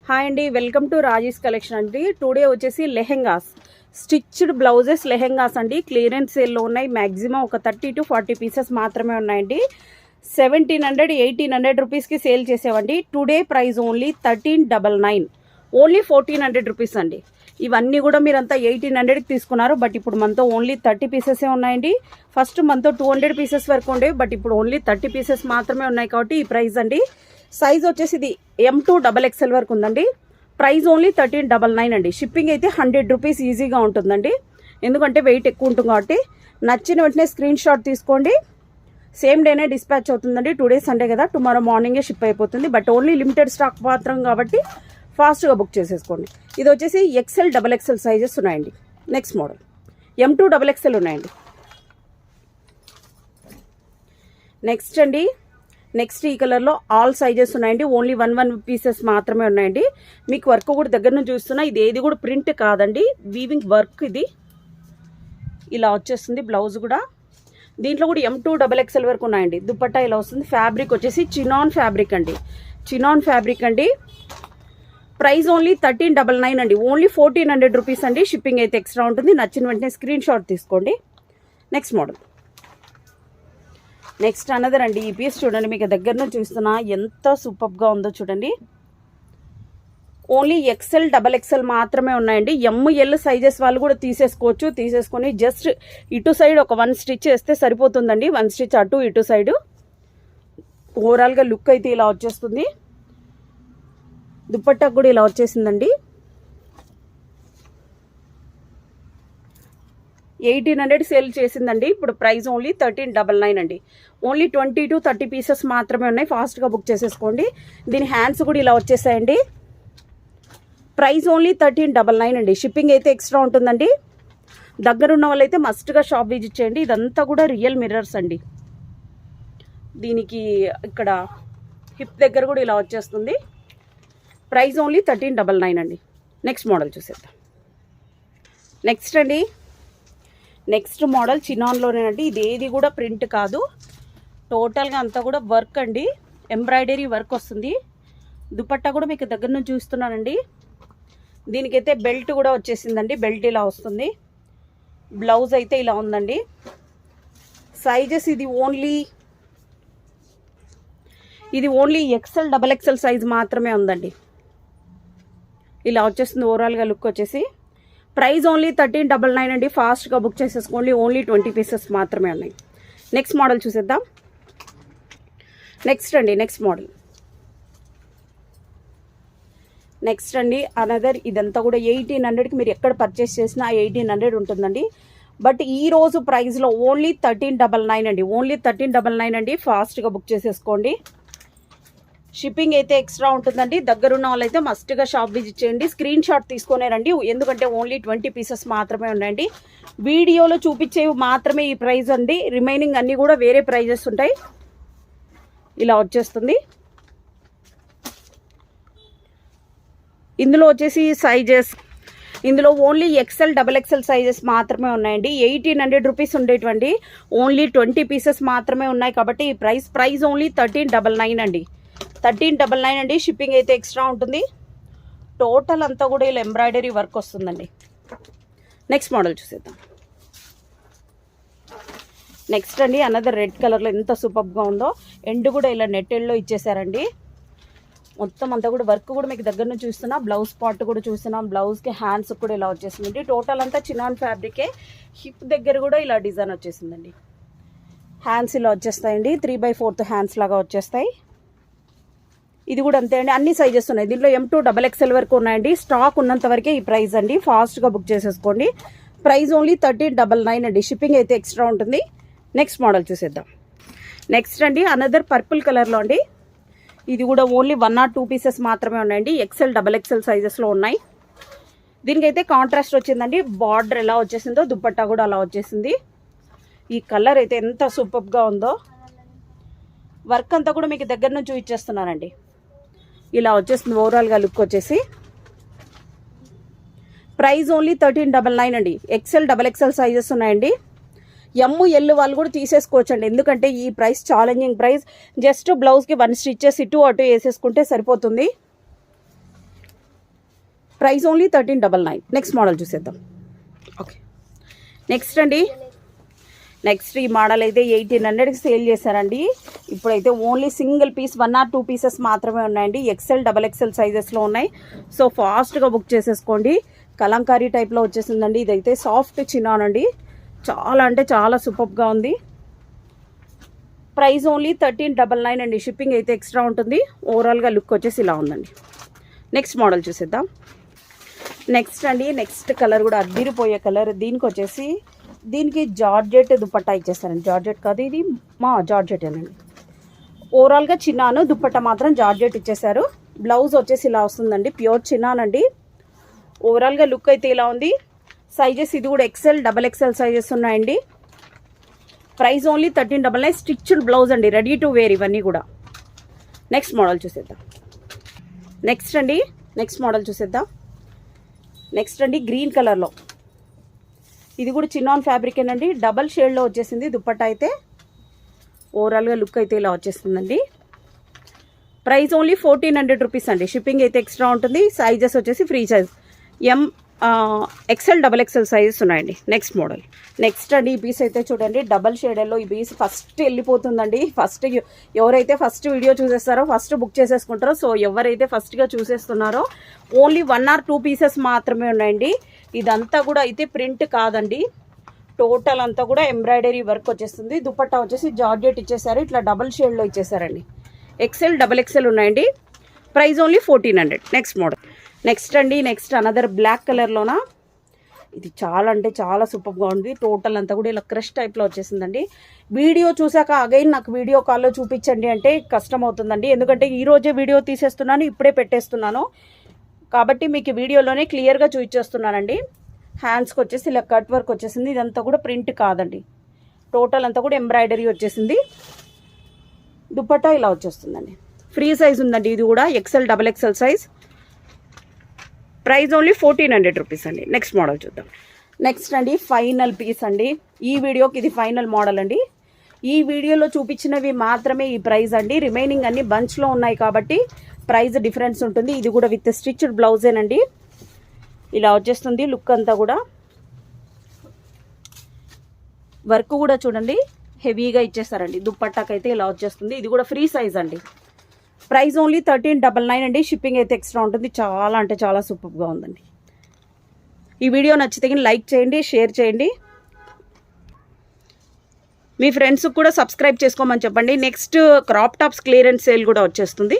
Hi అండి, welcome to Raji's collection అండి. Today వచ్చేసి లెహెంగాస్, స్టిచ్డ్ బ్లౌజెస్ లెహెంగాస్ అండి. క్లియరెన్స్ సేల్లో ఉన్నాయి. మ్యాక్సిమం ఒక 30 to 40 పీసెస్ మాత్రమే ఉన్నాయండి. 1700-1800 రూపీస్కి సేల్ చేసేవండి. Today price only 1399, only 1400 rupees అండి. ఇవన్నీ కూడా మీరంతా 1800కి తీసుకున్నారు, బట్ ఇప్పుడు మనతో ఓన్లీ 30 పీసెసే ఉన్నాయండి. ఫస్ట్ మనతో 200 పీసెస్ వరకు ఉండేవి, బట్ ఇప్పుడు ఓన్లీ 30 పీసెస్ మాత్రమే ఉన్నాయి కాబట్టి ఈ ప్రైస్ అండి. సైజ్ వచ్చేసి ఇది M2XXL వరకు ఉందండి. ప్రైస్ ఓన్లీ 1399 అండి. షిప్పింగ్ అయితే 100 రూపీస్ ఈజీగా ఉంటుందండి, ఎందుకంటే వెయిట్ ఎక్కువ ఉంటుంది కాబట్టి. నచ్చిన వెంటనే స్క్రీన్ షాట్ తీసుకోండి. సేమ్ డేనే డిస్పాచ్ అవుతుందండి. టుడే సండే కదా, టుమారో మార్నింగే షిప్ అయిపోతుంది. బట్ ఓన్లీ లిమిటెడ్ స్టాక్ మాత్రం కాబట్టి ఫాస్ట్గా బుక్ చేసేసుకోండి. ఇది వచ్చేసి XL-XXL సైజెస్ ఉన్నాయండి. నెక్స్ట్ మోడల్ M2XXL ఉన్నాయండి. నెక్స్ట్ అండి, నెక్స్ట్ ఈ కలర్లో ఆల్ సైజెస్ ఉన్నాయండి. ఓన్లీ 1 పీసెస్ మాత్రమే ఉన్నాయండి. మీకు వర్క్ కూడా దగ్గర నుంచి చూస్తున్నా, ఇది ఏది కూడా ప్రింట్ కాదండి, వీవింగ్ వర్క్. ఇది ఇలా వచ్చేస్తుంది. బ్లౌజ్ కూడా దీంట్లో కూడా M2XXL వరకు ఉన్నాయండి. దుపట్టా ఇలా వస్తుంది. ఫ్యాబ్రిక్ వచ్చేసి చినాన్ ఫ్యాబ్రిక్ అండి. చినాన్ ఫ్యాబ్రిక్ అండి. ప్రైస్ ఓన్లీ 1399 అండి. ఓన్లీ 1400 రూపీస్ అండి. షిప్పింగ్ అయితే ఎక్స్ట్రా ఉంటుంది. నచ్చిన వెంటనే స్క్రీన్ షాట్ తీసుకోండి. నెక్స్ట్ మోడల్, నెక్స్ట్ అనదర్ అండి. ఈ పీస్ చూడండి, మీకు దగ్గర నుంచి చూస్తున్నా ఎంత సూపర్గా ఉందో చూడండి. ఓన్లీ XL-XXL మాత్రమే ఉన్నాయండి. ML సైజెస్ వాళ్ళు కూడా తీసేసుకోవచ్చు. తీసేసుకొని జస్ట్ ఇటు సైడ్ ఒక 1 స్టిచ్ వేస్తే సరిపోతుందండి. 1 స్టిచ్ అటు ఇటు సైడు. ఓవరాల్గా లుక్ అయితే ఇలా వచ్చేస్తుంది. దుపట్టా కూడా ఇలా వచ్చేసిందండి. 1800 సేల్ చేసిందండి. ఇప్పుడు ప్రైస్ ఓన్లీ 1399 అండి. ఓన్లీ 20 to 30 పీసెస్ మాత్రమే ఉన్నాయి. ఫాస్ట్గా బుక్ చేసేసుకోండి. దీని హ్యాండ్స్ కూడా ఇలా వచ్చేసాయండి. ప్రైస్ ఓన్లీ 1399 అండి. షిప్పింగ్ అయితే ఎక్స్ట్రా ఉంటుందండి. దగ్గరున్న వాళ్ళైతే మస్ట్గా షాప్ విజిట్ చేయండి. ఇదంతా కూడా రియల్ మిర్రర్స్ అండి. దీనికి ఇక్కడ హిప్ దగ్గర కూడా ఇలా వచ్చేస్తుంది. ప్రైస్ ఓన్లీ 1399 అండి. నెక్స్ట్ మోడల్ చూసేద్దాం. నెక్స్ట్ అండి, నెక్స్ట్ మోడల్ చినాన్లోనేనండి. ఇది ఏది కూడా ప్రింట్ కాదు, టోటల్గా అంతా కూడా వర్క్ అండి. ఎంబ్రాయిడరీ వర్క్ వస్తుంది. దుపట్టా కూడా మీకు దగ్గర నుంచి చూస్తున్నానండి. దీనికైతే బెల్ట్ కూడా వచ్చేసిందండి. బెల్ట్ ఇలా వస్తుంది. బ్లౌజ్ అయితే ఇలా ఉందండి. సైజెస్ ఇది ఓన్లీ XL-XXL సైజ్ మాత్రమే ఉందండి. ఇలా వచ్చేస్తుంది. ఓవరాల్గా లుక్ వచ్చేసి ప్రైస్ ఓన్లీ 1399 అండి. ఫాస్ట్గా బుక్ చేసేసుకోండి. ఓన్లీ 20 పీసెస్ మాత్రమే ఉన్నాయి. నెక్స్ట్ మోడల్ చూసేద్దాం. నెక్స్ట్ అండి, నెక్స్ట్ మోడల్. నెక్స్ట్ అండి అనదర్. ఇదంతా కూడా 1800కి మీరు ఎక్కడ పర్చేస్ చేసినా 1800 ఉంటుందండి. బట్ ఈ రోజు ప్రైస్లో ఓన్లీ 1399 అండి. ఓన్లీ 1399 అండి. ఫాస్ట్గా బుక్ చేసేసుకోండి. షిప్పింగ్ అయితే ఎక్స్ట్రా ఉంటుందండి. దగ్గరున్న వాళ్ళైతే మస్ట్గా షాప్ విజిట్ చేయండి. స్క్రీన్ షాట్ తీసుకునే రండి, ఎందుకంటే ఓన్లీ 20 పీసెస్ మాత్రమే ఉన్నాయండి. వీడియోలో చూపించేవి మాత్రమే ఈ ప్రైస్ అండి. రిమైనింగ్ అన్నీ కూడా వేరే ప్రైజెస్ ఉంటాయి. ఇలా వచ్చేస్తుంది. ఇందులో వచ్చేసి సైజెస్, ఇందులో ఓన్లీ XL-XXL సైజెస్ మాత్రమే ఉన్నాయండి. 1800 రూపీస్ ఉండేటువంటి ఓన్లీ 20 పీసెస్ మాత్రమే ఉన్నాయి కాబట్టి ఈ ప్రైస్ ఓన్లీ 1399 అండి. 1399 అండి. షిప్పింగ్ అయితే ఎక్స్ట్రా ఉంటుంది. టోటల్ అంతా కూడా ఇలా ఎంబ్రాయిడరీ వర్క్ వస్తుందండి. నెక్స్ట్ మోడల్ చూసేద్దాం. నెక్స్ట్ అండి అనదర్ రెడ్ కలర్లో ఎంత సూపర్గా ఉందో. ఎండ్ కూడా ఇలా నెట్టెల్లో ఇచ్చేసారండి. మొత్తం అంతా కూడా వర్క్ కూడా మీకు దగ్గర నుంచి చూస్తున్నా. బ్లౌజ్ పార్ట్ కూడా చూస్తున్నాం. బ్లౌజ్కి హ్యాండ్స్ కూడా ఇలా వచ్చేసిందండి. టోటల్ అంతా చినాన్ ఫ్యాబ్రికే. హిప్ దగ్గర కూడా ఇలా డిజైన్ వచ్చేసిందండి. హ్యాండ్స్ ఇలా వచ్చేస్తాయండి. 3/4 హ్యాండ్స్ లాగా వచ్చేస్తాయి. ఇది కూడా అంతే అండి. అన్ని సైజెస్ ఉన్నాయి. దీంట్లో M2XXL వరకు ఉన్నాయండి. స్టాక్ ఉన్నంత వరకే ఈ ప్రైస్ అండి. ఫాస్ట్గా బుక్ చేసేసుకోండి. ప్రైస్ ఓన్లీ 1399 అండి. షిప్పింగ్ అయితే ఎక్స్ట్రా ఉంటుంది. నెక్స్ట్ మోడల్ చూసేద్దాం. నెక్స్ట్ అండి అనదర్ పర్పుల్ కలర్లో అండి. ఇది కూడా ఓన్లీ 1 or 2 పీసెస్ మాత్రమే ఉన్నాయండి. XL-XXL సైజెస్లో ఉన్నాయి. దీనికైతే కాంట్రాస్ట్ వచ్చిందండి. బార్డర్ ఎలా వచ్చేసిందో దుపట్టా కూడా అలా వచ్చేసింది. ఈ కలర్ అయితే ఎంత సూపర్గా ఉందో. వర్క్ అంతా కూడా మీకు దగ్గర నుంచి చూపించేస్తున్నానండి. ఇలా వచ్చేస్తుంది ఓవరాల్గా లుక్ వచ్చేసి. ప్రైస్ ఓన్లీ 1399 అండి. XL-XXL సైజెస్ ఉన్నాయండి. ML వాళ్ళు కూడా తీసేసుకోవచ్చండి, ఎందుకంటే ఈ ప్రైస్ ఛాలెంజింగ్ ప్రైస్. జస్ట్ బ్లౌజ్కి 1 స్టిచెస్ ఇటు అటు వేసేసుకుంటే సరిపోతుంది. Price only 1399. నెక్స్ట్ మోడల్ చూసేద్దాం. ఓకే, నెక్స్ట్ అండి, నెక్స్ట్ ఈ మోడల్ అయితే 1800కి సేల్ చేశారండి. ఇప్పుడైతే only single piece 1 or 2 pieces మాత్రమే ఉన్నాయండి. ఎక్సెల్, XXL సైజెస్లో ఉన్నాయి. సో ఫాస్ట్గా బుక్ చేసేసుకోండి. కలంకారీ టైప్లో వచ్చేసిందండి. ఇదైతే సాఫ్ట్ చినాన్ అండి, చాలా అంటే చాలా సూపర్గా ఉంది. ప్రైస్ ఓన్లీ 1399 అండి. షిప్పింగ్ అయితే ఎక్స్ట్రా ఉంటుంది. ఓవరాల్గా లుక్ వచ్చేసి ఇలా ఉందండి. నెక్స్ట్ మోడల్ చూసేద్దాం. నెక్స్ట్ అండి, నెక్స్ట్ కలర్ కూడా అద్దిరిపోయే కలర్. దీనికి జార్జెట్ దుపట్టా ఇచ్చేస్తారండి. జార్జెట్ కాదు, ఇది జార్జెట్ ఏనండి. ఓవరాల్గా చిన్నాను, దుపట్టా మాత్రం జార్జెట్ ఇచ్చేసారు. బ్లౌజ్ వచ్చేసి ఇలా వస్తుందండి, ప్యూర్ చిన్నాన్ అండి. ఓవరాల్గా లుక్ అయితే ఇలా ఉంది. సైజెస్ ఇది కూడా ఎక్సెల్, XXL సైజెస్ ఉన్నాయండి. Price only 1399. స్టిచ్డ్ బ్లౌజ్ అండి, రెడీ టు వేర్ ఇవన్నీ కూడా. నెక్స్ట్ మోడల్ చూసేద్దాం. నెక్స్ట్ మోడల్ చూసేద్దాం. నెక్స్ట్ అండి, గ్రీన్ కలర్లో, ఇది కూడా చిన్నాన్ ఫ్యాబ్రిక్ ఏనండి. డబల్ షేడ్లో వచ్చేసింది దుపట్టా అయితే. ఓవరాల్గా లుక్ అయితే ఇలా వచ్చేస్తుందండి. ప్రైస్ ఓన్లీ 1400 రూపీస్ అండి. షిప్పింగ్ అయితే ఎక్స్ట్రా ఉంటుంది. సైజెస్ వచ్చేసి free size XL, XXL sizes ఉన్నాయండి. Next model. నెక్స్ట్ అండి, ఈ పీస్ అయితే చూడండి, డబల్ షేడెల్లో ఈ పీస్ ఫస్ట్ వెళ్ళిపోతుందండి. ఎవరైతే ఫస్ట్ వీడియో చూసేస్తారో ఫస్ట్ బుక్ చేసేసుకుంటారో. సో ఎవరైతే ఫస్ట్గా చూసేస్తున్నారో ఓన్లీ 1 or 2 పీసెస్ మాత్రమే ఉన్నాయండి. ఇదంతా కూడా అయితే ప్రింట్ కాదండి, టోటల్ అంతా కూడా ఎంబ్రాయిడరీ వర్క్ వచ్చేస్తుంది. దుపట్టా వచ్చేసి జార్జెట్ ఇచ్చేసారు, ఇట్లా డబల్ షేడ్లో ఇచ్చేసారండి. ఎక్సెల్, XXL ఉన్నాయండి. Price only 1400. Next model. Next అండి, నెక్స్ట్ అనదర్ బ్లాక్ కలర్లోనా, ఇది చాలా అంటే చాలా సూపర్గా ఉంది. టోటల్ అంతా కూడా ఇలా క్రష్ టైప్లో వచ్చేసిందండి. వీడియో చూసాక అగైన్ నాకు వీడియో కాల్లో చూపించండి అంటే కష్టం అవుతుందండి, ఎందుకంటే ఈరోజే వీడియో తీసేస్తున్నాను, ఇప్పుడే పెట్టేస్తున్నాను కాబట్టి మీకు వీడియోలోనే క్లియర్గా చూపించేస్తున్నానండి. హ్యాండ్స్కి వచ్చేసి ఇలా కట్ వర్క్ వచ్చేసింది. ఇదంతా కూడా ప్రింట్ కాదండి, టోటల్ అంతా కూడా ఎంబ్రాయిడరీ వచ్చేసింది. దుపట్టా ఇలా వచ్చేస్తుందండి. ఫ్రీ సైజ్ ఉందండి, ఇది కూడా XL, XXL size. Price only 1400 rupees అండి. నెక్స్ట్ మోడల్ చూద్దాం. నెక్స్ట్ అండి, ఫైనల్ పీస్ అండి. ఈ వీడియోకి ఇది ఫైనల్ మోడల్ అండి. ఈ వీడియోలో చూపించినవి మాత్రమే ఈ ప్రైస్ అండి. రిమైనింగ్ అన్ని బంచ్లో ఉన్నాయి కాబట్టి ప్రైస్ డిఫరెన్స్ ఉంటుంది. ఇది కూడా విత్ స్టిచ్డ్ బ్లౌజేనండి. ఇలా వచ్చేస్తుంది లుక్ అంతా కూడా. వర్క్ కూడా చూడండి హెవీగా ఇచ్చేస్తారండి. దుప్పట్టాకైతే ఇలా వచ్చేస్తుంది. ఇది కూడా ఫ్రీ సైజ్ అండి. ప్రైస్ ఓన్లీ 1399 అండి. షిప్పింగ్ అయితే ఎక్స్ట్రా ఉంటుంది. చాలా అంటే చాలా సూపర్గా ఉందండి. ఈ వీడియో నచ్చితే లైక్ చేయండి, షేర్ చేయండి, మీ ఫ్రెండ్స్కి కూడా సబ్స్క్రైబ్ చేసుకోమని చెప్పండి. Next crop tops clearance sale కూడా వచ్చేస్తుంది.